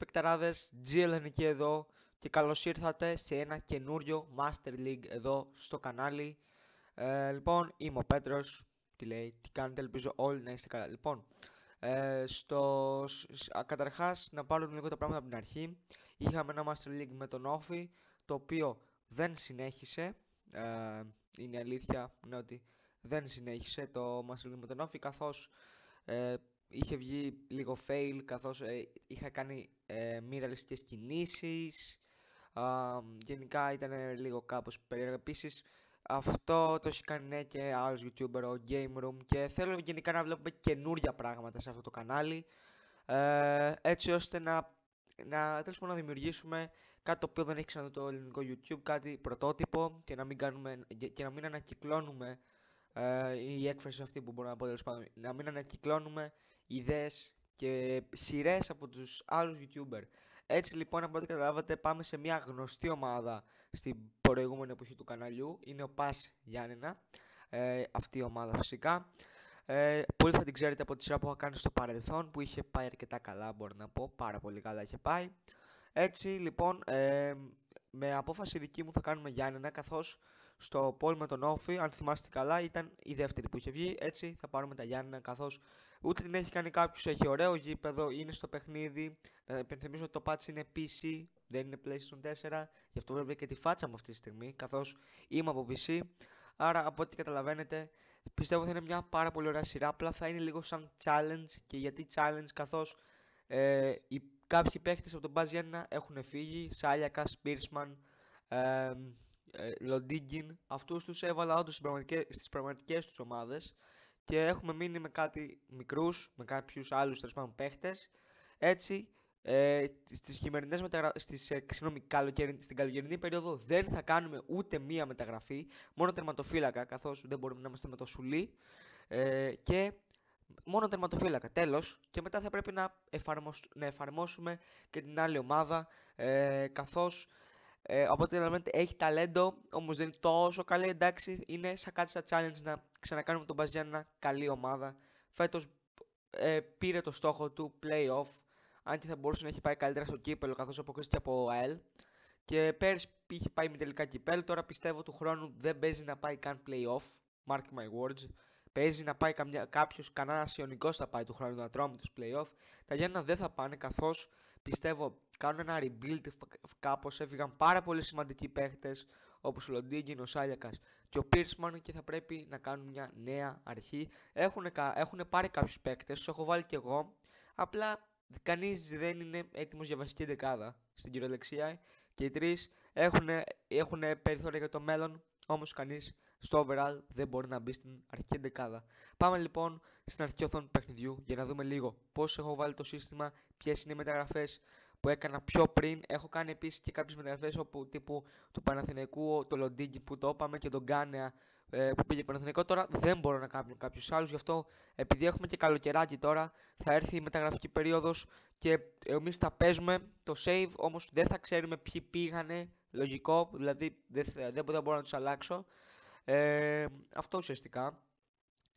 παικταράδες, GL Νική εδώ και καλώς ήρθατε σε ένα καινούριο Master League εδώ στο κανάλι. Λοιπόν, είμαι ο Πέτρος, τι κάνετε, ελπίζω όλοι να είστε καλά. Λοιπόν, καταρχάς να πάρουμε λίγο τα πράγματα από την αρχή. Είχαμε ένα Master League με τον Όφη, το οποίο δεν συνέχισε. Είναι αλήθεια ότι δεν συνέχισε το Master League με τον Όφη, καθώς είχε βγει λίγο fail, καθώς είχα κάνει μη ρεαλιστικές κινήσεις. Γενικά ήταν λίγο κάπως περίεργο. Επίσης αυτό το έχει κάνει και άλλος YouTuber, ο Game Room, και θέλω γενικά να βλέπουμε καινούρια πράγματα σε αυτό το κανάλι, έτσι ώστε τέλος πάντων να δημιουργήσουμε κάτι το οποίο δεν έχει ξαναδεί το ελληνικό YouTube, κάτι πρωτότυπο, και να μην ανακυκλώνουμε η έκφραση αυτή που μπορώ να πω, τέλος πάντων, να μην ανακυκλώνουμε ιδέες και σειρές από τους άλλους YouTuber. Έτσι λοιπόν, από ό,τι καταλάβατε, πάμε σε μια γνωστή ομάδα στην προηγούμενη εποχή του καναλιού. Είναι ο Πας Γιάννενα, αυτή η ομάδα φυσικά. Πολύ θα την ξέρετε από τη σειρά που είχα κάνει στο παρελθόν, που είχε πάει αρκετά καλά, μπορώ να πω, πάρα πολύ καλά είχε πάει. Έτσι λοιπόν, με απόφαση δική μου θα κάνουμε Γιάννενα, καθώς στο πόλ με τον Όφη, αν θυμάστε καλά, ήταν η δεύτερη που είχε βγει. Έτσι θα πάρουμε τα Γιάννενα, καθώς ούτε την έχει κάνει κάποιος, έχει ωραίο γήπεδο, είναι στο παιχνίδι. Να υπενθυμίσω ότι το patch είναι PC, δεν είναι PlayStation 4, γι' αυτό βλέπετε και τη φάτσα μου αυτή τη στιγμή, καθώς είμαι από PC. Άρα, από ό,τι καταλαβαίνετε, πιστεύω θα είναι μια πάρα πολύ ωραία σειρά. Απλά θα είναι λίγο σαν challenge. Και γιατί challenge? Καθώς κάποιοι παίχτες από τον Buzz Γιάννενα έχουν φύγει. Σάλιακα, Spearsman, Λοντίγκιν. Αυτούς τους έβαλα όντως στις πραγματικές τους ομάδες, και έχουμε μείνει με κάτι μικρούς, με κάποιους άλλους τέλος πάντων παίχτες. Έτσι, στην καλοκαιρινή περίοδο δεν θα κάνουμε ούτε μία μεταγραφή, μόνο τερματοφύλακα, καθώς δεν μπορούμε να είμαστε με το Σουλί, και μόνο τερματοφύλακα, τέλος. Και μετά θα πρέπει να εφαρμόσουμε και την άλλη ομάδα, καθώς από ό,τι καταλαβαίνετε έχει ταλέντο, όμως δεν είναι τόσο καλή. Εντάξει, είναι σαν κάτι σαν challenge να ξανακάνουμε τον Buzz Γιάννενα καλή ομάδα. Φέτος πήρε το στόχο του play-off, αν και θα μπορούσε να έχει πάει καλύτερα στο κύπελο, καθώς αποκλείστηκε από ΑΕΛ. Και πέρυσι είχε πάει με τελικά κυπέλο. Τώρα πιστεύω του χρόνου δεν παίζει να πάει καν play-off. Mark my words. Παίζει να πάει κανένας ιονικός θα πάει του χρόνου να τρώμε τους play-off. Τα Γιάννενα δεν θα πάνε, καθώς πιστεύω κάνουν ένα rebuild κάπως. Έφυγαν πάρα πολύ σημαντικοί παίχτες, όπως ο Λοντίγκιν, ο Σάλιακας και ο Πίρσμαν, και θα πρέπει να κάνουν μια νέα αρχή. Έχουν πάρει κάποιους παίχτες, τους έχω βάλει κι εγώ. Απλά κανείς δεν είναι έτοιμος για βασική δεκάδα στην κυριολεξία, και οι τρεις έχουν περιθώρια για το μέλλον, όμως κανείς στο overall δεν μπορεί να μπει στην αρχική δεκάδα. Πάμε λοιπόν στην αρχική οθόνη του παιχνιδιού για να δούμε λίγο πώς έχω βάλει το σύστημα, ποιες είναι οι μεταγραφές που έκανα πιο πριν. Έχω κάνει επίσης και κάποιες μεταγραφές τύπου του Παναθηναϊκού, το Λοντίγκι που το είπαμε, και τον Γκάνεα που πήγε Παναθηναϊκό. Τώρα δεν μπορώ να κάνω κάποιους άλλους, γι' αυτό, επειδή έχουμε και καλοκαιράκι τώρα, θα έρθει η μεταγραφική περίοδος και εμείς θα παίζουμε το save, όμως δεν θα ξέρουμε ποιοι πήγανε. Λογικό, δηλαδή δεν μπορώ να τους αλλάξω. Αυτό ουσιαστικά.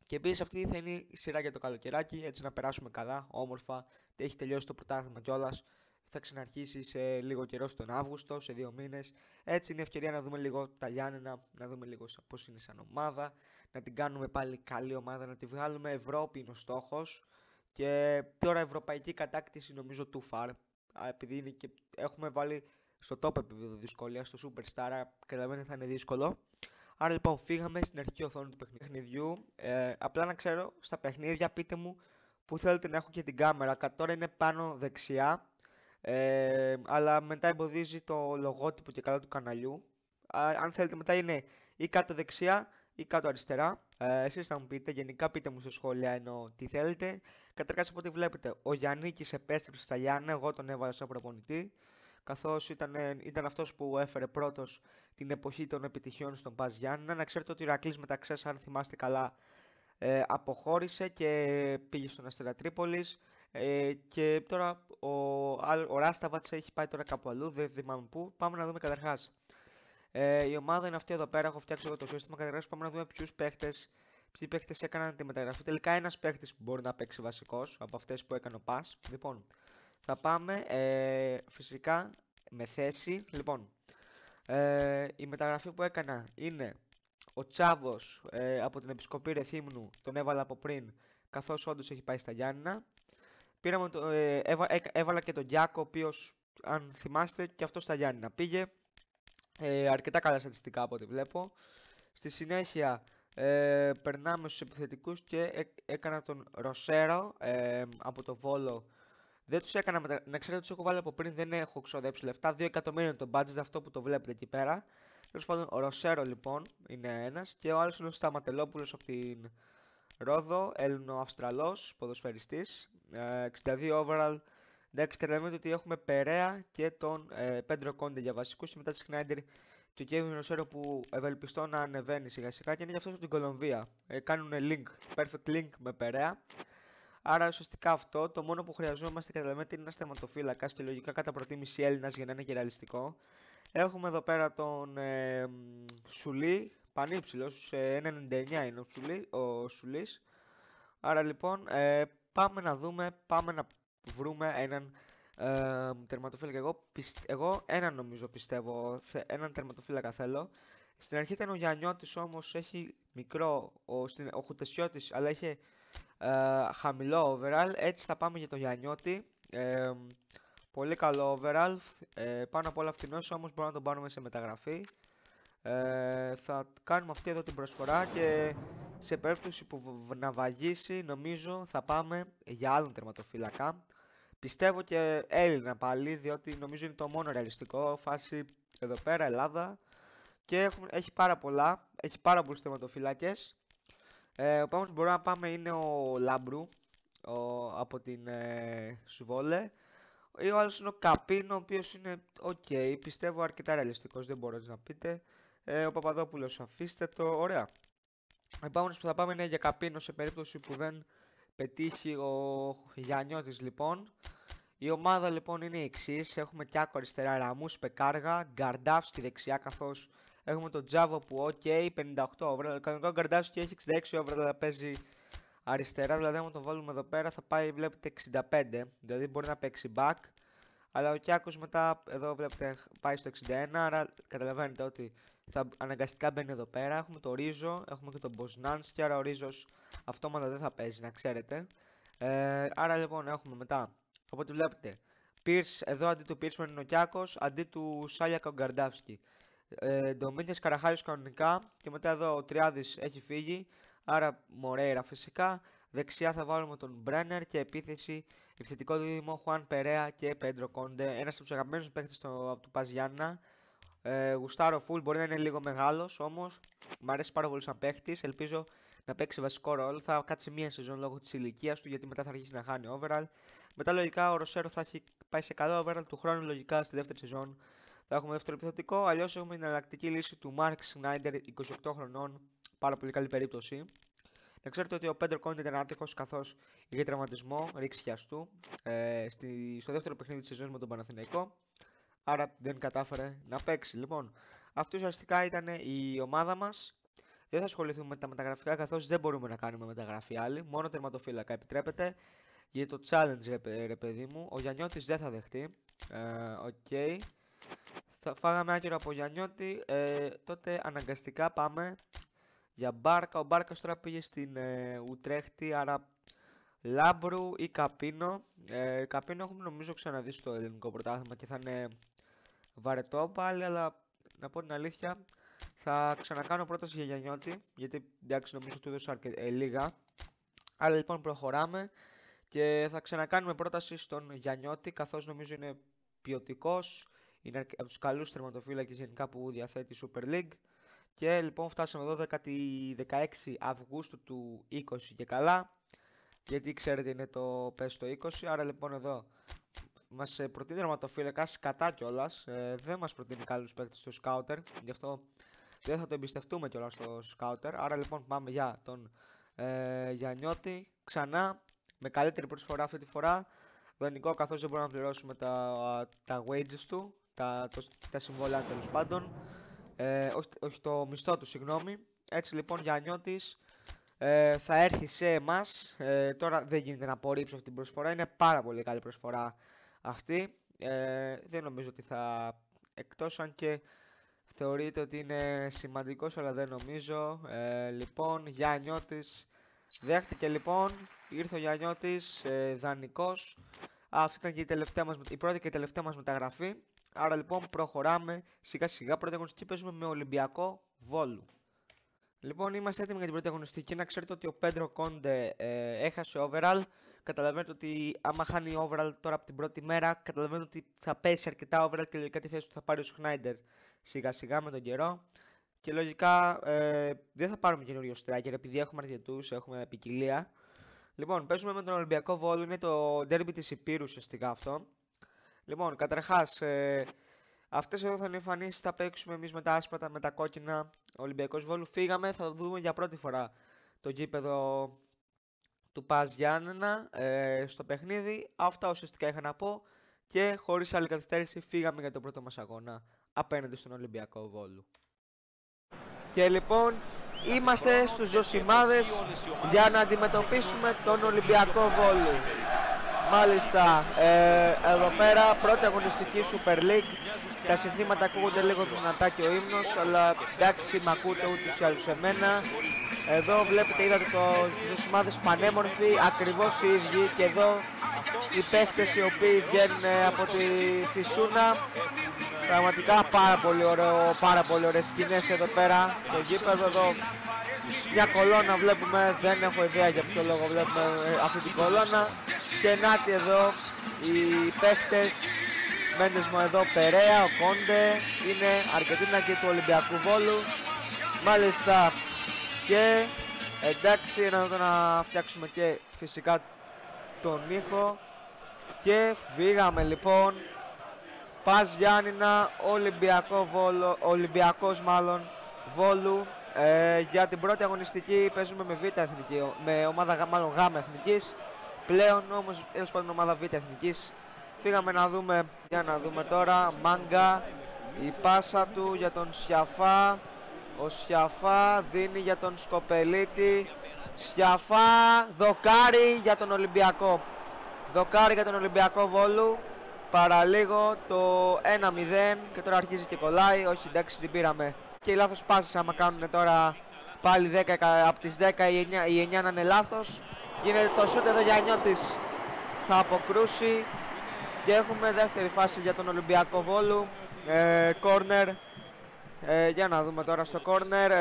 Και επίσης αυτή θα είναι η σειρά για το καλοκαιράκι, έτσι να περάσουμε καλά, όμορφα. Έχει τελειώσει το πρωτάθλημα κιόλας. Θα ξαναρχίσει σε λίγο καιρό, στον Αύγουστο, σε 2 μήνες. Έτσι είναι η ευκαιρία να δούμε λίγο τα Γιάννενα, να δούμε λίγο πώς είναι σαν ομάδα, να την κάνουμε πάλι καλή ομάδα, να τη βγάλουμε. Ευρώπη είναι ο στόχος. Και τώρα ευρωπαϊκή κατάκτηση νομίζω too far. Επειδή είναι και έχουμε βάλει στο top επίπεδο δυσκολία, στο Superstar, καταλαβαίνετε θα είναι δύσκολο. Άρα λοιπόν φύγαμε στην αρχική οθόνη του παιχνιδιού. Απλά να ξέρω, στα παιχνίδια πείτε μου που θέλετε να έχω και την κάμερα. Τώρα είναι πάνω δεξιά, αλλά μετά εμποδίζει το λογότυπο και καλά του καναλιού. Αν θέλετε μετά είναι ή κάτω δεξιά ή κάτω αριστερά. Εσείς θα μου πείτε, γενικά πείτε μου στα σχόλια ενώ τι θέλετε. Καταρχάς, από ό,τι βλέπετε, ο Γιαννίκης επέστρεψε στα Γιάννενα, εγώ τον έβαλα σαν προπονητή, καθώς ήταν αυτός που έφερε πρώτος την εποχή των επιτυχιών στον Buzz Γιάννενα. Να ξέρετε ότι ο Ηρακλής Μεταξές, αν θυμάστε καλά, αποχώρησε και πήγε στον Αστέρα Τρίπολης, και τώρα ο Ράσταβατς έχει πάει τώρα κάπου αλλού, δεν θυμάμαι πού. Πάμε να δούμε καταρχάς. Η ομάδα είναι αυτή εδώ πέρα, έχω φτιάξει εγώ το σύστημα. Καταρχάς πάμε να δούμε ποιοι παίχτες έκαναν τη μεταγραφή. Τελικά ένας παίχτης που μπορεί να παίξει βασικός από αυτές που έκανε ο Πας. Λοιπόν, Θα πάμε φυσικά με θέση. Λοιπόν, η μεταγραφή που έκανα είναι ο Τσάβος από την Επισκοπή Ρεθύμνου, τον έβαλα από πριν, καθώς όντως έχει πάει στα Γιάννηνα. Έβαλα και τον Γιάκο, ο οποίος, αν θυμάστε, και αυτό στα Γιάννηνα πήγε. Αρκετά καλά στατιστικά από ό,τι βλέπω. Στη συνέχεια περνάμε στους επιθετικούς και έκανα τον Ροσέρο από το Βόλο. Δεν τους έκανα να ξέρετε, τους έχω βάλει από πριν, δεν έχω ξοδέψει λεφτά. 2 εκατομμύρια είναι το budget, αυτό που το βλέπετε εκεί πέρα. Τέλος πάντων, ο Ροσέρο λοιπόν είναι ένας και ο άλλος είναι ο Σταματελόπουλος από την Ρόδο, Έλληνο-Αυστραλός, ποδοσφαιριστής, 62 overall. Εντάξει, καταλαβαίνετε ότι έχουμε Περέα και τον Πέντρο Κόντε για βασικούς και μετά τη Σνάιντερ και ο Κέβιν Ροσέρο που ευελπιστώ να ανεβαίνει σιγά σιγά και είναι για αυτός από την Κολομβία. Κάνουν link, perfect link με Περέα. Άρα ουσιαστικά αυτό, το μόνο που χρειαζόμαστε καταλαβαίνετε είναι ένα τερματοφύλακας και λογικά κατά προτίμηση Έλληνας για να είναι και ρεαλιστικό. Έχουμε εδώ πέρα τον Σουλή, πανύψηλος, 1,99 είναι ο Σουλής. Άρα λοιπόν πάμε να βρούμε έναν τερματοφύλακα. Εγώ έναν νομίζω πιστεύω, έναν τερματοφύλακα θέλω. Στην αρχή ήταν ο Γιαννιώτης, όμως έχει μικρό, ο Χουτεσιώτης, αλλά είχε χαμηλό overall, έτσι θα πάμε για το Γιαννιώτη. Πολύ καλό overall, πάνω απ' όλα φθηνός, όμως μπορούμε να τον πάρουμε σε μεταγραφή. Θα κάνουμε αυτή εδώ την προσφορά και σε περίπτωση που να βαγίσει νομίζω θα πάμε για άλλον τερματοφύλακα. Πιστεύω και Έλληνα πάλι, διότι νομίζω είναι το μόνο ρεαλιστικό, φάση εδώ πέρα Ελλάδα. Και έχει πάρα πολλούς τερματοφύλακες. Ο επόμενος που μπορούμε να πάμε είναι ο Λάμπρου από την Σουβόλε. Ή ο άλλος είναι ο Καπίνο, ο οποίος είναι ok, πιστεύω αρκετά ρεαλιστικός, δεν μπορώ να πείτε. Ο Παπαδόπουλος, αφήστε το, ωραία. Ο επόμενος που θα πάμε είναι για Καπίνο σε περίπτωση που δεν πετύχει ο Γιαννιώτης λοιπόν. Η ομάδα λοιπόν είναι η εξής, έχουμε Κιάκο αριστερά, Ραμούς, Πεκάργα, Γκαρντάφσκι δεξιά, καθώς έχουμε τον Τζάβο που ok, 58 overall, κανονικά ο Γκαρντάφσκι έχει 66 overall, αλλά παίζει αριστερά, δηλαδή αν το βάλουμε εδώ πέρα θα πάει, βλέπετε, 65, δηλαδή μπορεί να παίξει back, αλλά ο Κιάκος μετά εδώ βλέπετε πάει στο 61, άρα καταλαβαίνετε ότι θα αναγκαστικά μπαίνει εδώ πέρα. Έχουμε το Ρίζο, έχουμε και τον Μποσνάνσκι, άρα ο Ρίζος αυτόματα δεν θα παίζει, να ξέρετε. Άρα λοιπόν έχουμε μετά, οπότε βλέπετε, Pierce, εδώ αντί του Pierce είναι ο Κιάκος, αντί του Σάλιακα ο Γκαρντάφσκι. Ντομίνιας Καραχάριος κανονικά και μετά εδώ ο Τριάδης έχει φύγει, άρα Μορέιρα φυσικά. Δεξιά θα βάλουμε τον Μπρένερ και επίθεση επιθετικό δίδυμο Χουάν Περέα και Πέντρο Κόντε. Ένας από τους αγαπημένους παίκτες του Πας Γιάννηνα. Γουστάρο φουλ, μπορεί να είναι λίγο μεγάλος, όμως μου αρέσει πάρα πολύ σαν παίκτης. Ελπίζω να παίξει βασικό ρόλο. Θα κάτσει μία σεζόν λόγω της ηλικίας του, γιατί μετά θα αρχίσει να χάνει overall. Μετά λογικά ο Ροσέρο θα έχει πάει σε καλό overall του χρόνου, λογικά στη δεύτερη σεζόν θα έχουμε δεύτερο επιθετικό. Αλλιώς έχουμε την εναλλακτική λύση του Μάρκ Σνάιντερ, 28 χρονών, πάρα πολύ καλή περίπτωση. Να ξέρετε ότι ο Πέντρο Κόντε ήταν άτυχος, καθώς είχε τραυματισμό ρήξη χιαστού στο δεύτερο παιχνίδι της σεζόν με τον Παναθηναϊκό. Άρα δεν κατάφερε να παίξει. Λοιπόν, αυτή ουσιαστικά ήταν η ομάδα μας. Δεν θα ασχοληθούμε με τα μεταγραφικά, καθώς δεν μπορούμε να κάνουμε μεταγραφή άλλη. Μόνο τερματοφύλακα επιτρέπεται. Για το challenge, ρε παιδί μου, ο Γιαννιώτης δεν θα δεχτεί. Okay. Θα φάγαμε άκυρο από Γιαννιώτη. Τότε αναγκαστικά πάμε για Μπάρκα. Ο Μπάρκας τώρα πήγε στην Ουτρέχτη, άρα Λάμπρου ή Καπίνο. Καπίνο έχουμε νομίζω ξαναδεί στο ελληνικό πρωτάθλημα και θα είναι βαρετό πάλι, αλλά να πω την αλήθεια θα ξανακάνω πρόταση για Γιαννιώτη, γιατί εντάξει νομίζω του έδωσα λίγα. Άρα λοιπόν προχωράμε και θα ξανακάνουμε πρόταση στον Γιαννιώτη, καθώς νομίζω είναι ποιοτικός, είναι από τους καλούς τερματοφύλακες γενικά που διαθέτει η Super League. Και λοιπόν φτάσαμε εδώ 16 Αυγούστου του 20 και καλά, γιατί ξέρετε είναι το PES το 20, άρα λοιπόν εδώ μας προτείνει τερματοφύλακας κατά κιόλας, δεν μας προτείνει καλούς παίκτες στο Scouter, γι' αυτό δεν θα το εμπιστευτούμε κιόλας στο Scouter. Άρα λοιπόν πάμε για τον Γιαννιώτη ξανά, με καλύτερη προσφορά αυτή τη φορά, δανεικό, καθώς δεν μπορούμε να πληρώσουμε τα wages του, τα συμβόλαια τέλος πάντων, όχι το μισθό του, συγγνώμη. Έτσι λοιπόν Γιαννιώτης θα έρθει σε εμάς. Τώρα δεν γίνεται να απορρίψω αυτή την προσφορά, είναι πάρα πολύ καλή προσφορά αυτή. Δεν νομίζω ότι θα, εκτός αν και θεωρείται ότι είναι σημαντικός, αλλά δεν νομίζω. Λοιπόν, Γιαννιώτης δέχτηκε, λοιπόν, ήρθε ο Γιαννιώτης, δανεικός. Αυτή ήταν και η πρώτη και η τελευταία μας μεταγραφή. Άρα λοιπόν προχωράμε σιγά σιγά. Πρώτη αγωνιστική παίζουμε με Ολυμπιακό Βόλου. Λοιπόν, είμαστε έτοιμοι για την πρώτη αγωνιστική. Να ξέρετε ότι ο Πέντρο Κόντε έχασε overall. Καταλαβαίνετε ότι άμα χάνει overall τώρα από την πρώτη μέρα, καταλαβαίνετε ότι θα πέσει αρκετά overall και λογικά τη θέση του θα πάρει ο Σχνάιντερ σιγά σιγά με τον καιρό. Και λογικά δεν θα πάρουμε καινούριο striker επειδή έχουμε αρκετούς, έχουμε ποικιλία. Λοιπόν, παίζουμε με τον Ολυμπιακό Βόλου, είναι το derby της Υπήρου ουσιαστικά αυτό. Λοιπόν, καταρχάς, αυτές εδώ θα είναι εμφανίσεις, θα παίξουμε εμείς με τα άσπρα, με τα κόκκινα. Ο Ολυμπιακός Βόλου φύγαμε, θα δούμε για πρώτη φορά το γήπεδο του Πας Γιάννενα στο παιχνίδι. Αυτά ουσιαστικά είχα να πω και χωρίς άλλη καθυστέρηση φύγαμε για τον πρώτο μας αγώνα απέναντι στον Ολυμπιακό Βόλου. Και λοιπόν, είμαστε στους Ζωσιμάδες για να αντιμετωπίσουμε τον Ολυμπιακό Βόλου. Μάλιστα, εδώ πέρα πρώτη αγωνιστική Super League. Τα συνθήματα ακούγονται λίγο δυνατά και ο ύμνος, αλλά εντάξει, μ' ακούτε ούτως ή άλλως εμένα. Εδώ βλέπετε, είδατε τους Ζωσιμάδες πανέμορφοι, ακριβώς οι ίδιοι. Και εδώ οι παίχτες οι οποίοι βγαίνουν από τη Φυσούνα. Πραγματικά πάρα πολύ ωραίες σκηνές εδώ πέρα. Το γήπεδο εδώ, μια κολόνα βλέπουμε, δεν έχω ιδέα για ποιο λόγο βλέπουμε αυτή την κολόνα. Και νάτι εδώ οι παίχτες, Μέντες μου εδώ, Περέα, ο Κόντε, είναι αρκετοί και του Ολυμπιακού Βόλου. Μάλιστα, και εντάξει, να φτιάξουμε και φυσικά τον ήχο. Και φύγαμε λοιπόν. Πας Γιάννηνα, Ολυμπιακός Βόλου. Για την πρώτη αγωνιστική παίζουμε με Β' Εθνική, με ομάδα μάλλον Γ' Εθνικής. Πλέον όμως τέλος πάντων ομάδα Β' Εθνικής. Φύγαμε να δούμε, για να δούμε τώρα. Μάγκα, η πάσα του για τον Σιαφά. Ο Σιαφά δίνει για τον Σκοπελίτη. Σιαφά, δοκάρι για τον Ολυμπιακό. Δοκάρι για τον Ολυμπιακό Βόλου. Παραλίγο το 1-0 και τώρα αρχίζει και κολλάει. Όχι, εντάξει, την πήραμε. Και οι λάθος πάσες άμα κάνουν τώρα πάλι 10, από τις 10 η 9 να είναι λάθος. Γίνεται το σούτ εδώ, Γιαννιώτης θα αποκρούσει. Και έχουμε δεύτερη φάση για τον Ολυμπιακό Βόλου. Κόρνερ. Για να δούμε τώρα στο κόρνερ.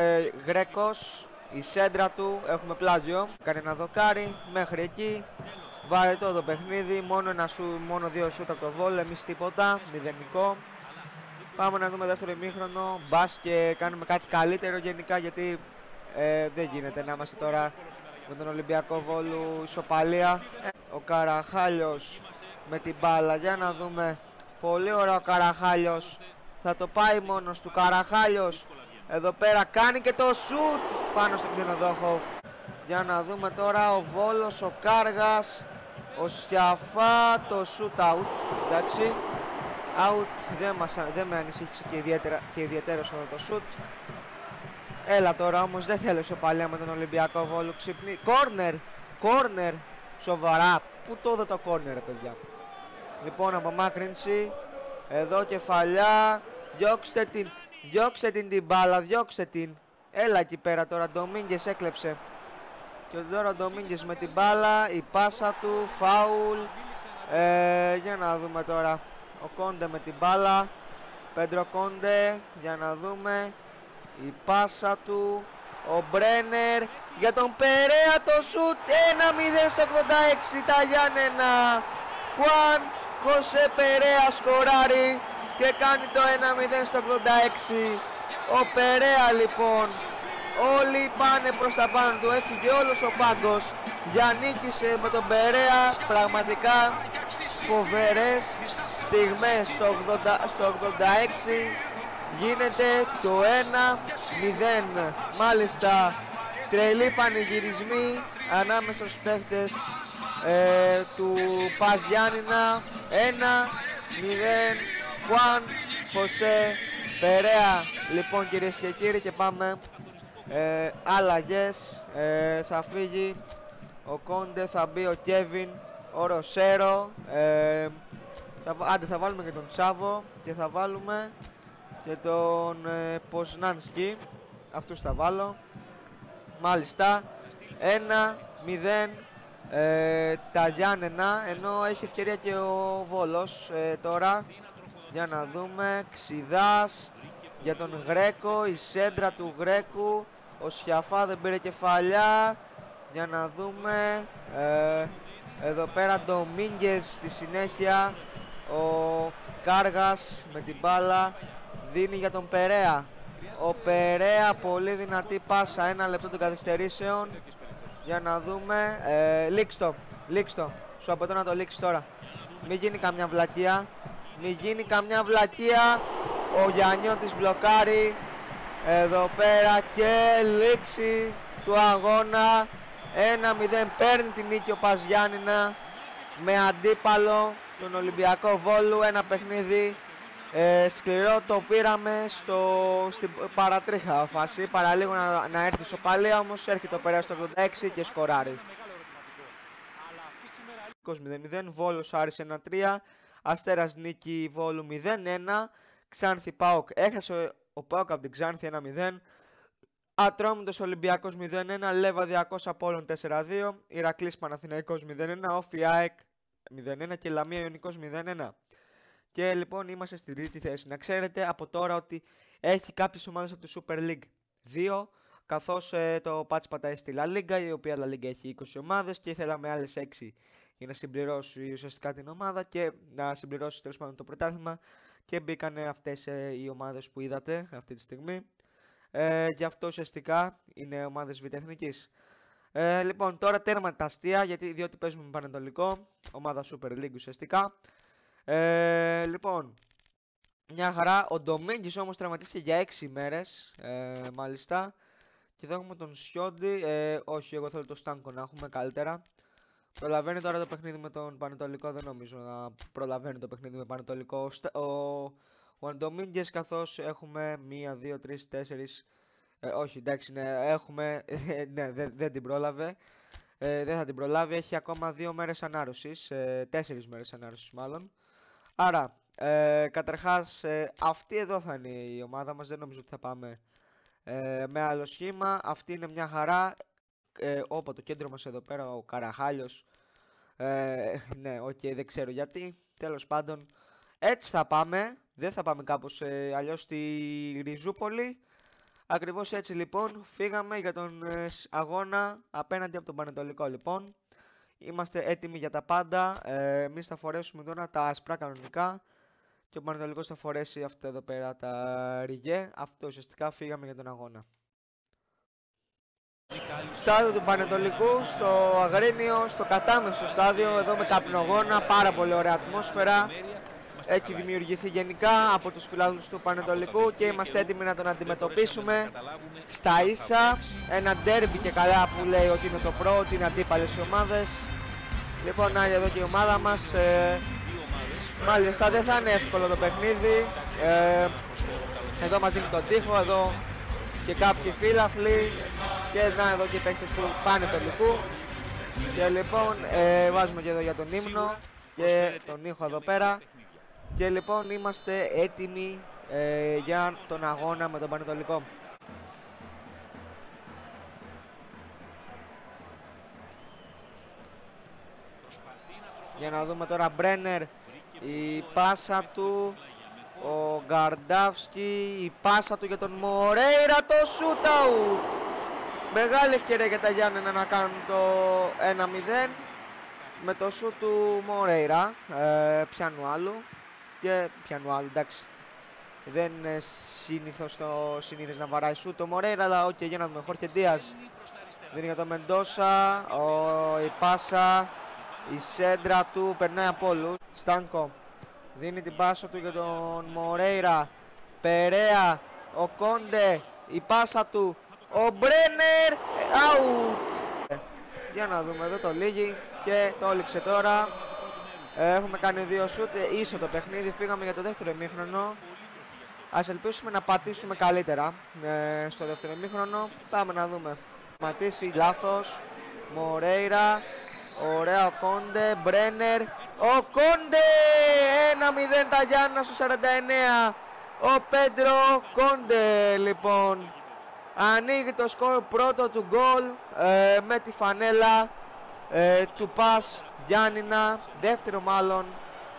Γρέκος, η σέντρα του, έχουμε πλάγιο. Κάνει ένα δοκάρι μέχρι εκεί. Βαρετό το παιχνίδι, μόνο δύο σούτ από το Βόλου, εμείς τίποτα, μηδενικό. Πάμε να δούμε δεύτερο ημίχρονο, μπας και κάνουμε κάτι καλύτερο γενικά, γιατί δεν γίνεται να είμαστε τώρα με τον Ολυμπιακό Βόλου ισοπαλία. Ο Καραχάλιος με την μπάλα, για να δούμε, πολύ ωραίο ο Καραχάλιος, θα το πάει μόνος του. Καραχάλιος εδώ πέρα κάνει και το σούτ πάνω στον ξενοδόχο. Για να δούμε τώρα ο Βόλος, ο Κάργας, ο Σιαφά, το shoot out, εντάξει, out, δεν με ανησύχησε και ιδιαίτερα αυτό το shoot. Έλα τώρα όμως, δεν θέλω ισοπαλία με τον Ολυμπιακό Βόλο, ξυπνή, κόρνερ, σοβαρά, πού το είδε το κόρνερ παιδιά. Λοιπόν, απομάκρυνση, εδώ κεφαλιά, διώξτε την μπάλα, διώξτε την. Έλα εκεί πέρα τώρα, Ντομίνγκες έκλεψε. Και τώρα ο Ντομίνγκες με την μπάλα, η πάσα του, φάουλ. Για να δούμε τώρα. Ο Κόντε με την μπάλα. Πέντρο Κόντε, για να δούμε. Η πάσα του. Ο Μπρένερ για τον Περέα, το σουτ. 1-0 στο 86, τα Γιάννενα. Χουάν Χωσέ Περέα σκοράρει και κάνει το 1-0 στο 86. Ο Περέα λοιπόν, όλοι πάνε προς τα πάνω του, έφυγε όλος ο πάγκος για νίκησε με τον Περέα. Πραγματικά φοβερές στιγμές. Στο 86 γίνεται το 1-0. Μάλιστα, τρελοί πανηγυρισμοί ανάμεσα στους παίχτες του Πας Γιάννηνα. 1-0, Χουάν Χωσέ Περέα. Λοιπόν κυρίες και κύριοι, και πάμε αλλαγές. Θα φύγει ο Κόντε, θα μπει ο Κέβιν, ο Ροσέρο, Άντε, θα βάλουμε και τον Τσάβο και θα βάλουμε και τον Ποσνάνσκι. Αυτούς θα βάλω. Μάλιστα. 1-0 τα Γιάννενα, ενώ έχει ευκαιρία και ο Βόλος τώρα. Για να δούμε. Ξιδάς για τον Γρέκο, η σέντρα του Γρέκου. Ο Σιαφά δεν πήρε κεφαλιά. Για να δούμε. Εδώ πέρα Ντομίνγκες στη συνέχεια. Ο Κάργας με την μπάλα δίνει για τον Περέα. Ο Περέα, πολύ δυνατή πάσα, 1 λεπτό των καθυστερήσεων. Για να δούμε. Λίξτο. Σου απαιτώ να το λήξει τώρα. Μην γίνει καμιά βλακεία. Ο Γιαννιώτης μπλοκάρει. Εδώ πέρα και λήξη του αγώνα. 1-0, παίρνει την νίκη ο Πας Γιάννηνα με αντίπαλο τον Ολυμπιακό Βόλου. Ένα παιχνίδι σκληρό, το πήραμε στην παρατρίχα φάση. Παραλίγο να έρθει σοπαλία, όμως έρχεται ο Περέας στο 86 και σκοράρει. 0-0, Βόλος Άρης 1-3, Αστέρας νίκη Βόλου 0-1, Ξάνθη ΠΑΟΚ, έχασε ο ΠΑΟΚ από την Ξάνθη 1-0, Ατρόμητος Ολυμπιακός 0-1, Λεβαδιακός Απόλλων 4-2, Ηρακλής Παναθηναϊκός 0-1, Όφι ΑΕΚ 0-1 και Λαμία Ιωνικός 0-1. Και λοιπόν είμαστε στη τρίτη θέση. Να ξέρετε από τώρα ότι έχει κάποιες ομάδες από το Super League 2, καθώς το Patch πατάει στη La Liga, η οποία La Liga έχει 20 ομάδες και θέλαμε άλλες 6 για να συμπληρώσει ουσιαστικά την ομάδα και να συμπληρώσει τέλος πάντων το πρωτάθλημα, και μπήκανε αυτές οι ομάδες που είδατε αυτή τη στιγμή. Γι' αυτό ουσιαστικά είναι ομάδες Β' Εθνικής. Λοιπόν, τώρα τέρμα τα αστεία, διότι παίζουμε με Πανετολικό, ομάδα Super League ουσιαστικά. Λοιπόν, μια χαρά. Ο Ντομίνγκης όμως τραυματίστηκε για 6 ημέρες, μάλιστα. Και εδώ έχουμε τον Σιόντι. Όχι, εγώ θέλω το Στάνκο να έχουμε καλύτερα. Προλαβαίνει τώρα το παιχνίδι με τον Πανετολικό. Δεν νομίζω να προλαβαίνει το παιχνίδι με Πανετολικό ο Ντομίνγκης, καθώς έχουμε 1, 2, 3, 4. Όχι, εντάξει, ναι, έχουμε. Ναι, δεν την πρόλαβε. Δεν θα την προλάβει. Έχει ακόμα 2 μέρες ανάρρωσης. 4 μέρες ανάρρωσης μάλλον. Άρα, καταρχάς, αυτή εδώ θα είναι η ομάδα μας. Δεν νομίζω ότι θα πάμε με άλλο σχήμα. Αυτή είναι μια χαρά. Όπα, το κέντρο μας εδώ πέρα, ο Καραχάλιος. Ναι, δεν ξέρω γιατί. Τέλος πάντων, έτσι θα πάμε. Δεν θα πάμε κάπως αλλιώς στη Ριζούπολη. Ακριβώς έτσι λοιπόν φύγαμε για τον αγώνα απέναντι από τον Πανετολικό. Λοιπόν, είμαστε έτοιμοι για τα πάντα. Εμείς θα φορέσουμε τώρα τα άσπρα κανονικά και ο Πανετολικός θα φορέσει αυτό εδώ πέρα τα ριγέ. Αυτό ουσιαστικά φύγαμε για τον αγώνα. Στάδιο του Πανετολικού, στο Αγρίνιο, στο κατάμεσο στάδιο, εδώ με καπνογόνα, πάρα πολύ ωραία ατμόσφαιρα. Έχει δημιουργηθεί γενικά από τους φιλάθλους του Πανετολικού και είμαστε έτοιμοι να τον αντιμετωπίσουμε στα ίσα. Ένα ντέρμπι και καλά που λέει ότι είναι το προ, ότι είναι αντίπαλες οι ομάδες. Λοιπόν, άλλη εδώ και η ομάδα μας. Μάλιστα δεν θα είναι εύκολο το παιχνίδι. Εδώ μας δίνει τον τοίχο, εδώ και κάποιοι φίλαθλοι. Και εδώ και οι παίκτες του Πανετολικού. Και λοιπόν βάζουμε και εδώ για τον ύμνο και τον ήχο εδώ πέρα. Και λοιπόν είμαστε έτοιμοι για τον αγώνα με τον Πανετολικό. Για να δούμε τώρα Μπρένερ, η πάσα του, ο Γκαρντάφσκι, η πάσα του για τον Μορέιρα, το shootout. Μεγάλη ευκαιρία για τα Γιάννενα να κάνουν το 1-0 με το shoot του Μορέιρα, πιάνου άλλου. Και πιάνου άλλου, εντάξει. Δεν είναι συνήθως να βαράει σου το Μορέιρα, αλλά οκ, για να δούμε. Χόρχε Ντίαζ δίνει για το Μεντόσα. Η πάσα, η σέντρα του περνάει από όλους. Στάνκο δίνει την πάσα του για τον Μορέιρα. Περέα, ο Κόντε, η πάσα του, ο Μπρένερ, out. Για να δούμε, εδώ το λύγει και το έληξε τώρα. Έχουμε κάνει 2 σουτ, ίσο το παιχνίδι, φύγαμε για το δεύτερο ημίχρονο. Ας ελπίσουμε να πατήσουμε καλύτερα στο δεύτερο ημίχρονο. Πάμε να δούμε. Ματήσει, λάθος. Μορέιρα. Ωραία ο Κόντε, Μπρένερ. Ο Κόντε! 1-0 τα Γιάννα στο 49. Ο Πέντρο Κόντε λοιπόν ανοίγει το σκορ, πρώτο του γκολ με τη φανέλα του ΠΑΣ Γιάννηνα. Δεύτερο μάλλον,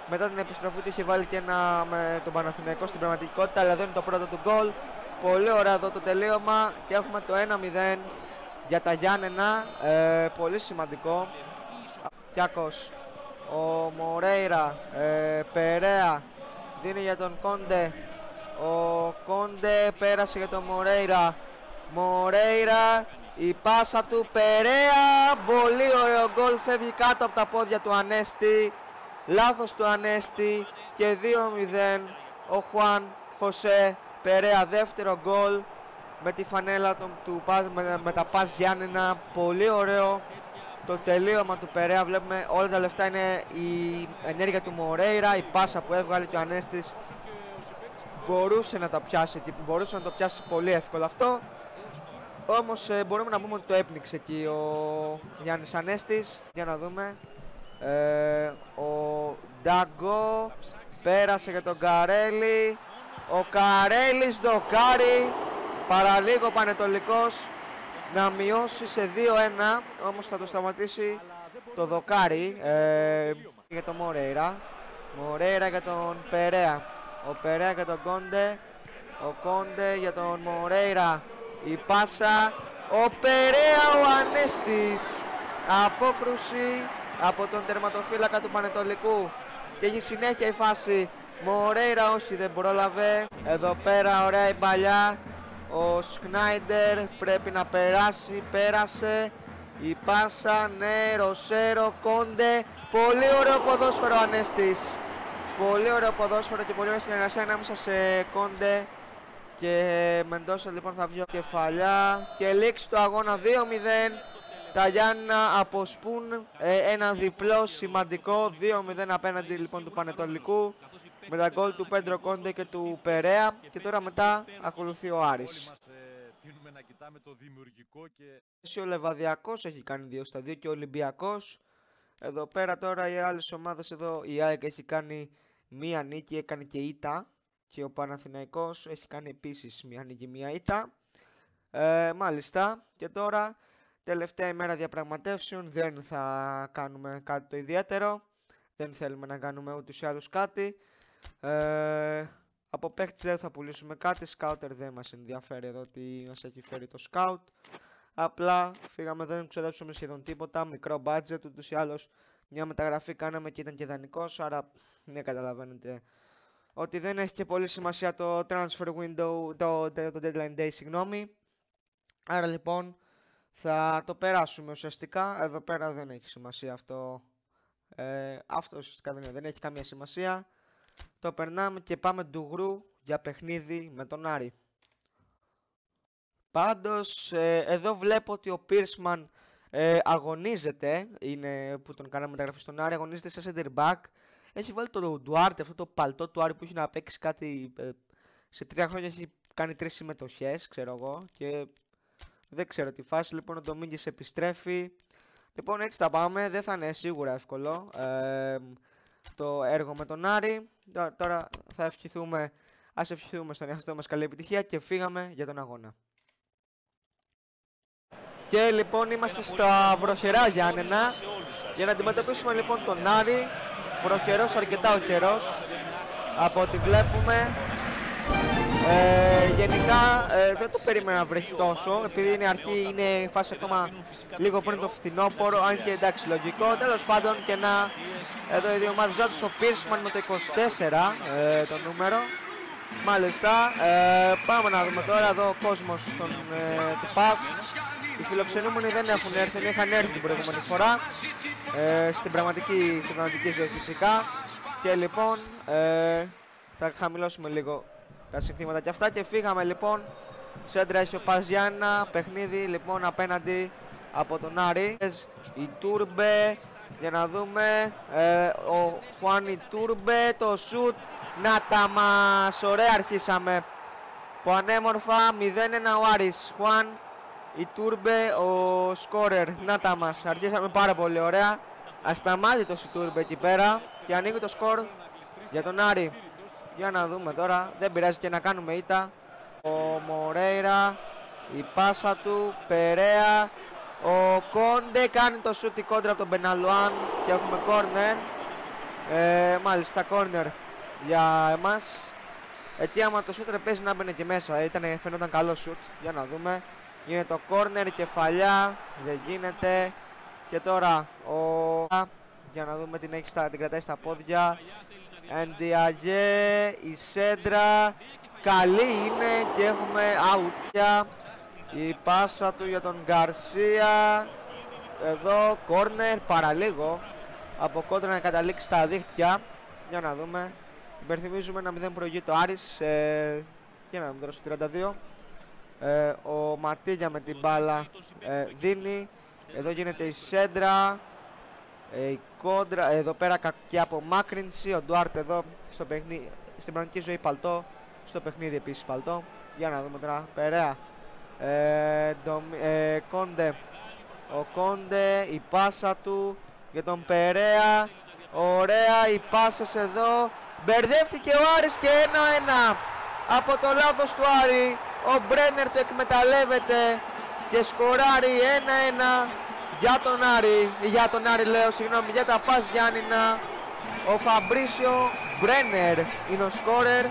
μετά την επιστροφή του είχε βάλει και ένα με τον Παναθηναϊκό στην πραγματικότητα, αλλά δεν είναι το πρώτο του γκολ. Πολύ ωραία εδώ το τελείωμα και έχουμε το 1-0 για τα Γιάννενα, πολύ σημαντικό. Κιάκος, ο Μορέιρα, Περέα δίνει για τον Κόντε. Ο Κόντε πέρασε για τον Μορέιρα. Μορέιρα, η πάσα του, Περέα, πολύ ωραίο γκολ, φεύγει κάτω από τα πόδια του Ανέστη. Λάθος του Ανέστη και 2-0 ο Χουάν Χωσέ Περέα, δεύτερο γκολ με τη φανέλα με τα ΠΑΣ Γιάννενα. Πολύ ωραίο το τελείωμα του Περέα, βλέπουμε όλα τα λεφτά είναι η ενέργεια του Μορέιρα, η πάσα που έβγαλε και ο Ανέστης μπορούσε να το πιάσει πολύ εύκολα αυτό, όμως μπορούμε να πούμε ότι το έπνιξε εκεί ο Γιάννης Ανέστης. Για να δούμε, ο Ντάγκο πέρασε για τον Καρέλη, ο Καρέλης δοκάρι, παραλίγο Πανετολικός να μειώσει σε 2-1, όμως θα το σταματήσει το δοκάρι για τον Μορέιρα. Μορέιρα για τον Περέα, ο Περέα για τον Κόντε, ο Κόντε για τον Μορέιρα, η πάσα, ο Περέα, ο Ανέστης, απόκρουση από τον τερματοφύλακα του Πανετολικού και έχει συνέχεια η φάση. Μορέιρα όχι, δεν πρόλαβε. Εδώ πέρα ωραία η παλιά, ο Σνάιντερ πρέπει να περάσει, πέρασε, η πάσα, ναι, Ροσέρο, Κόντε, πολύ ωραίο ποδόσφαιρο Ανέστης, πολύ ωραίο ποδόσφαιρο και πολύ ωραία συνεργασία ανάμεσα σε Κόντε και Μεντόσα. Λοιπόν θα βγει κεφαλιά και λήξει το αγώνα 2-0. Τα Γιάννα αποσπούν ένα διπλό σημαντικό 2-0 απέναντι λοιπόν του Πανετολικού με τα γκολ του Πέντρο Κόντε και του Περέα, και τώρα μετά ακολουθεί ο Άρης. Ο Λεβαδιακός έχει κάνει 2-2 και ο Ολυμπιακός. Εδώ πέρα τώρα οι άλλες ομάδες, εδώ η ΑΕΚ έχει κάνει μία νίκη, έκανε και ήττα, και ο Παναθηναϊκός έχει κάνει επίσης μία νίκη, μία ήττα. Μάλιστα, και τώρα τελευταία ημέρα διαπραγματεύσεων, δεν θα κάνουμε κάτι το ιδιαίτερο, δεν θέλουμε να κάνουμε ούτως ή άλλως κάτι. Από παίκτης δεν θα πουλήσουμε κάτι, σκάουτερ δεν μας ενδιαφέρει εδώ τι μας έχει φέρει το σκάουτ. Απλά φύγαμε, δεν ξοδέψαμε σχεδόν τίποτα, μικρό budget, ούτως ή άλλως μια μεταγραφή κάναμε και ήταν και δανεικός, άρα ναι, καταλαβαίνετε ότι δεν έχει και πολύ σημασία το transfer window, το deadline day, συγγνώμη. Άρα λοιπόν θα το περάσουμε ουσιαστικά, εδώ πέρα δεν έχει σημασία αυτό, αυτό ουσιαστικά δεν έχει καμία σημασία. Το περνάμε και πάμε ντουγρού για παιχνίδι με τον Άρη. Πάντως εδώ βλέπω ότι ο Πίρσμαν αγωνίζεται, είναι που τον κάναμε μεταγραφή στον Άρη, αγωνίζεται σε center back. Έχει βάλει το Ντουάρτε, αυτό το παλτό του Άρη που έχει να παίξει κάτι, σε 3 χρόνια έχει κάνει 3 συμμετοχές, ξέρω εγώ, και δεν ξέρω τι φάση. Λοιπόν ο Ντομίνγκης επιστρέφει. Λοιπόν έτσι θα πάμε, δεν θα είναι σίγουρα εύκολο το έργο με τον Άρη. Τώρα θα ευχηθούμε, ας ευχηθούμε στον εαυτό μας καλή επιτυχία και φύγαμε για τον αγώνα. Και λοιπόν είμαστε στα βροχερά Γιάννενα για να αντιμετωπίσουμε λοιπόν τον Άρη. Βροχερός αρκετά ο καιρός από ό,τι βλέπουμε. Γενικά δεν το περίμενα να βρέχει τόσο, επειδή είναι αρχή, είναι η φάση ακόμα λίγο πριν το φθινόπωρο, αν και εντάξει λογικό. Τέλος πάντων, και να εδώ οι δύο ομάδες ζώτης, ο Πίρσμαν με το 24 το νούμερο. Μάλιστα, πάμε να δούμε τώρα εδώ ο κόσμος του ΠΑΣ. Οι φιλοξενούμενοι δεν έχουν έρθει, είχαν έρθει την προηγούμενη φορά στην πραγματική ζωή φυσικά. Και λοιπόν θα χαμηλώσουμε λίγο τα συνθήματα και αυτά και φύγαμε λοιπόν. Σέντρα έχει ο ΠΑΣ Γιάννα, παιχνίδι λοιπόν απέναντι από τον Άρη. Η Τούρμπε, για να δούμε, ο Χουάνι Τούρμπε, το σουτ, να τα μας, ωραία αρχίσαμε, πανέμορφα, 0-1 ο Άρης. Χουάν, Η Τούρμπε, ο σκόρερ, να τα μας, αρχίσαμε πάρα πολύ ωραία. Ασταμάτητος η Τούρμπε εκεί πέρα και ανοίγει το σκορ για τον Άρη. Για να δούμε τώρα, δεν πειράζει και να κάνουμε ήττα. Ο Μορέιρα, η πάσα του, Περέα, ο Κόντε κάνει το σούτι κόντρα από τον Μπεναλουάν και έχουμε κόρνερ. Μάλιστα κόρνερ για εμάς. Έτσι άμα το σούτ παίζει να μπαινε και μέσα, φαινόταν καλό σούτ. Για να δούμε. Γίνεται το κόρνερ, κεφαλιά, δεν γίνεται. Και τώρα για να δούμε την κρατάει στα πόδια. Εντιαγέ, η σέντρα καλή είναι και έχουμε out. Η πάσα του για τον Γκαρσία. Εδώ κόρνερ, παραλίγο από κόντρα να καταλήξει στα δίχτυα. Για να δούμε. Υπενθυμίζουμε ένα 0 προηγεί το Άρης. Για να δούμε τώρα στο 32. Ο Ματίγια με την μπάλα δίνει. Εδώ γίνεται η σέντρα, η κόντρα, εδώ πέρα κακή απομάκρυνση. Ο Ντουάρτε εδώ στο παιχνίδι, στην πραγματική ζωή παλτό, στο παιχνίδι επίσης παλτό. Για να δούμε τώρα, Περέα, Κόντε, ο Κόντε, η πάσα του για τον Περέα. Ωραία οι πάσες εδώ. Μπερδεύτηκε ο Άρης και 1-1 από το λάθος του Άρη. Ο Μπρένερ το εκμεταλλεύεται και σκοράρει 1-1 για τον Άρη. Για τον Άρη λέω, συγγνώμη, για τα πας Γιάννηνα. Ο Φαμπρίσιο Μπρένερ είναι ο σκόρερ.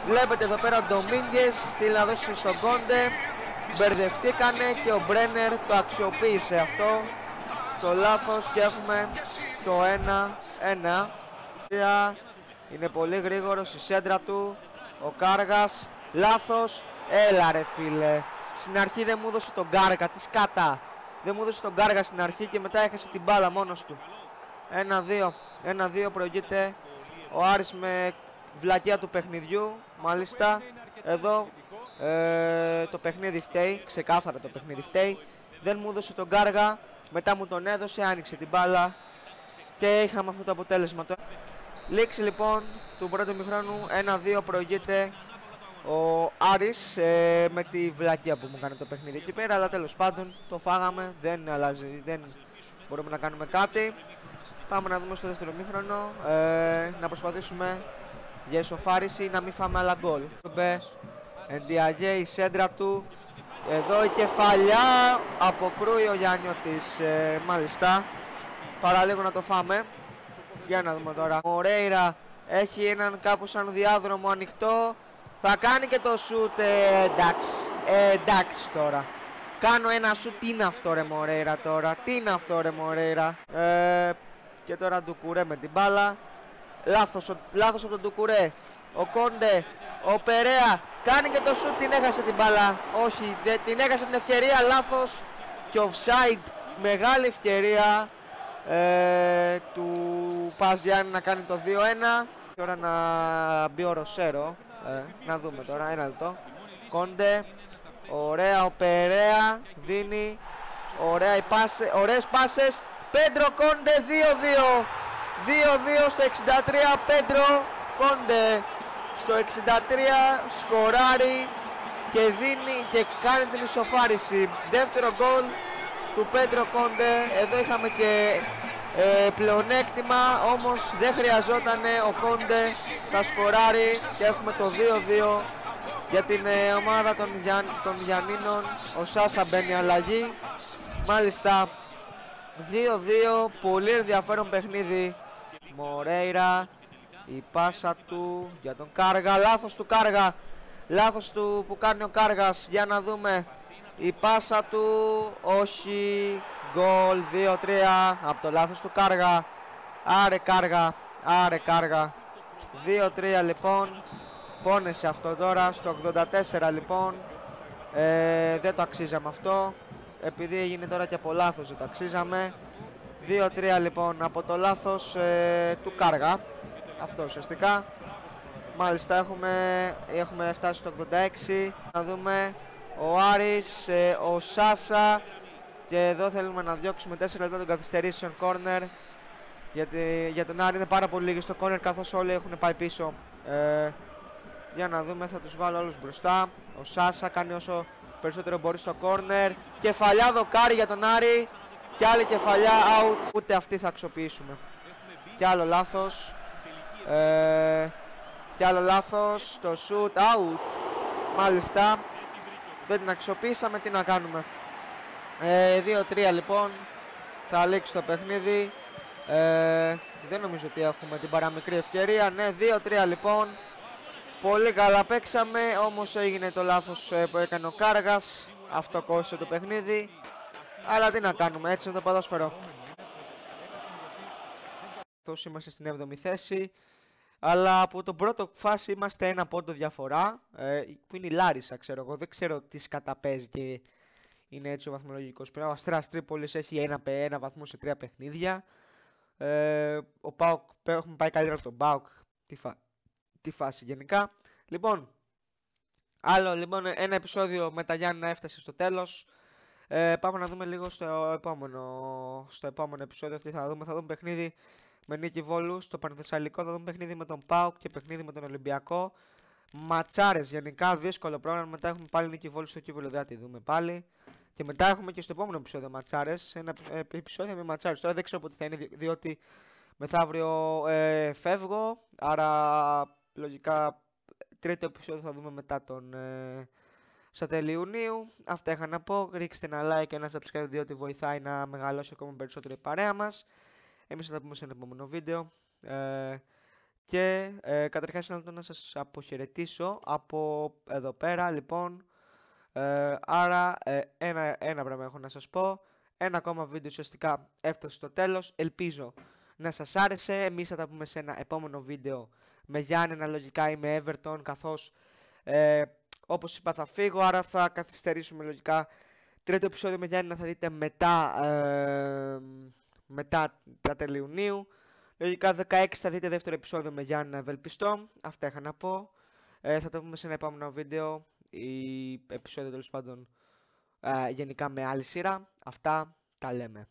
Βλέπετε εδώ πέρα ο Ντομίνγκες θέλει να δώσει στον Κόντε. Μπερδευτήκανε και ο Μπρένερ το αξιοποίησε αυτό το λάθος και έχουμε το 1-1. Είναι πολύ γρήγορος η σέντρα του. Ο Κάργας, λάθος. Έλα ρε φίλε, στην αρχή δεν μου έδωσε τον Κάργα, τη σκάτα. Δεν μου έδωσε τον Κάργα στην αρχή και μετά έχασε την μπάλα μόνος του. 1-2 προηγείται ο Άρης με βλακεία του παιχνιδιού. Μάλιστα εδώ το παιχνίδι φταίει, ξεκάθαρα το παιχνίδι φταίει. Δεν μου έδωσε τον Κάργα, μετά μου τον έδωσε, άνοιξε την μπάλα και είχαμε αυτό το αποτέλεσμα. Λήξη λοιπόν του πρώτου ημιχρόνου, 1-2 προηγείται ο Άρης με τη βλακεία που μου κάνει το παιχνίδι εκεί πέρα, αλλά τέλος πάντων το φάγαμε, δεν αλλάζει, δεν μπορούμε να κάνουμε κάτι. Πάμε να δούμε στο δεύτερο ημίχρονο, να προσπαθήσουμε για ισοφάριση να μην φάμε άλλα γκολ. Εντιαγέ, η σέντρα του, εδώ η κεφαλιά, αποκρούει ο Γιάννιωτης, μάλιστα, παραλίγο να το φάμε. Για να δούμε τώρα. Ο Μορέιρα έχει έναν κάπου σαν διάδρομο ανοιχτό. Θα κάνει και το σούτ, εντάξει τώρα. Κάνω ένα σούτ, τι είναι αυτό ρε Μορέιρα τώρα, τι είναι αυτό ρε Μορέιρα. Και τώρα Ντουκουρέ με την μπάλα. Λάθος από τον Ντουκουρέ. Ο Κόντε, ο Περέα κάνει και το σούτ, την έχασε την μπάλα. Όχι, την έχασε την ευκαιρία, λάθος. Και offside, μεγάλη ευκαιρία του Πας Γιάννη να κάνει το 2-1. Τώρα να μπει ο Ροσέρο, να δούμε τώρα, ένα λεπτό. Κόντε, ωραία ο Περέα, δίνει, ωραίες πάσες. Πέντρο Κόντε, 2-2. 2-2 στο 63, Πέντρο Κόντε στο 63 σκοράρει και δίνει και κάνει την ισοφάριση. Δεύτερο γκολ του Πέντρο Κόντε. Εδώ είχαμε και πλεονέκτημα, όμως δεν χρειαζότανε, ο Κόντε θα σκοράρει και έχουμε το 2-2 για την ομάδα των Γιαννίνων. Ο Σάσα μπαίνει αλλαγή. Μάλιστα 2-2, πολύ ενδιαφέρον παιχνίδι. Μορέιρα, η πάσα του για τον Κάργα, λάθος του Κάργα, λάθος του που κάνει ο Κάργας. Για να δούμε, η πάσα του, όχι, γκολ, 2-3 από το λάθος του Κάργα. Άρε Κάργα, 2-3 λοιπόν. Πόνεσε αυτό τώρα στο 84 λοιπόν. Δεν το αξίζαμε αυτό, επειδή έγινε τώρα και από λάθος δεν το αξίζαμε. 2-3 λοιπόν από το λάθος του Κάργα, αυτό ουσιαστικά. Μάλιστα έχουμε φτάσει στο 86. Να δούμε, ο Άρης, ο Σάσα, και εδώ θέλουμε να διώξουμε 4 λεπτά των καθυστερήσεων corner, γιατί για τον Άρη είναι πάρα πολύ λίγοι στο corner καθώς όλοι έχουν πάει πίσω. Για να δούμε, θα τους βάλω όλους μπροστά. Ο Σάσα κάνει όσο περισσότερο μπορεί στο corner. Κεφαλιά δοκάρι για τον Άρη. Και άλλη κεφαλιά out. Ούτε αυτή θα αξιοποιήσουμε. Και άλλο λάθος. Και άλλο λάθος. Το shoot out. Μάλιστα. Δεν την αξιοποιήσαμε. Τι να κάνουμε. 2-3 λοιπόν. Θα λήξει το παιχνίδι. Δεν νομίζω ότι έχουμε την παραμικρή ευκαιρία. Ναι, 2-3 λοιπόν. Πολύ καλά παίξαμε, όμως έγινε το λάθος που έκανε ο Κάργας. Αυτό κόστησε το παιχνίδι. Αλλά τι να κάνουμε, έτσι είναι το ποδόσφαιρο. Είμαστε στην 7η θέση. Αλλά από τον πρώτο φάση είμαστε ένα πόντο διαφορά. Που είναι η Λάρισα, ξέρω εγώ. Δεν ξέρω τι σκαταπέζει και είναι έτσι ο βαθμολογικός. Ο Αστέρας Τρίπολης έχει ένα βαθμό σε 3 παιχνίδια. Ο ΠΑΟΚ, έχουμε πάει καλύτερα από τον ΠΑΟΚ τη φάση γενικά. Λοιπόν, ένα επεισόδιο με τα Γιάννηνα έφτασε στο τέλος. Πάμε να δούμε λίγο στο επόμενο επεισόδιο τι θα δούμε. Θα δούμε παιχνίδι με Νίκη Βόλου στο Πανθεσσαλικό, θα δούμε παιχνίδι με τον ΠΑΟΚ και παιχνίδι με τον Ολυμπιακό. Ματσάρες γενικά, δύσκολο πρόγραμμα. Μετά έχουμε πάλι Νίκη Βόλου στο Κύπελλο, δεν θα τη δούμε πάλι. Και μετά έχουμε και στο επόμενο επεισόδιο ματσάρες. Ένα επεισόδιο με ματσάρες. Τώρα δεν ξέρω πότε θα είναι, διότι μεθαύριο φεύγω. Άρα λογικά τρίτο επεισόδιο θα δούμε μετά στα τέλη Ιουνίου. Αυτά είχα να πω. Ρίξτε ένα like και ένα subscribe, διότι βοηθάει να μεγαλώσει ακόμα περισσότερο η παρέα μας. Εμείς θα τα πούμε σε ένα επόμενο βίντεο. Και καταρχάς θέλω να σας αποχαιρετήσω από εδώ πέρα λοιπόν. Άρα ένα πράγμα έχω να σας πω. Ένα ακόμα βίντεο ουσιαστικά έφτασε στο τέλος. Ελπίζω να σας άρεσε. Εμείς θα τα πούμε σε ένα επόμενο βίντεο με Γιάννενα λογικά ή με Everton, καθώς όπως είπα θα φύγω, άρα θα καθυστερήσουμε λογικά. Τρίτο επεισόδιο με Γιάννενα θα δείτε μετά τα τέλη Ιουνίου. Λογικά 16 θα δείτε δεύτερο επεισόδιο με Γιάννενα, ευελπιστώ. Αυτά είχα να πω. Θα τα πούμε σε ένα επόμενο βίντεο ή επεισόδιο τέλος πάντων γενικά με άλλη σειρά. Αυτά τα λέμε.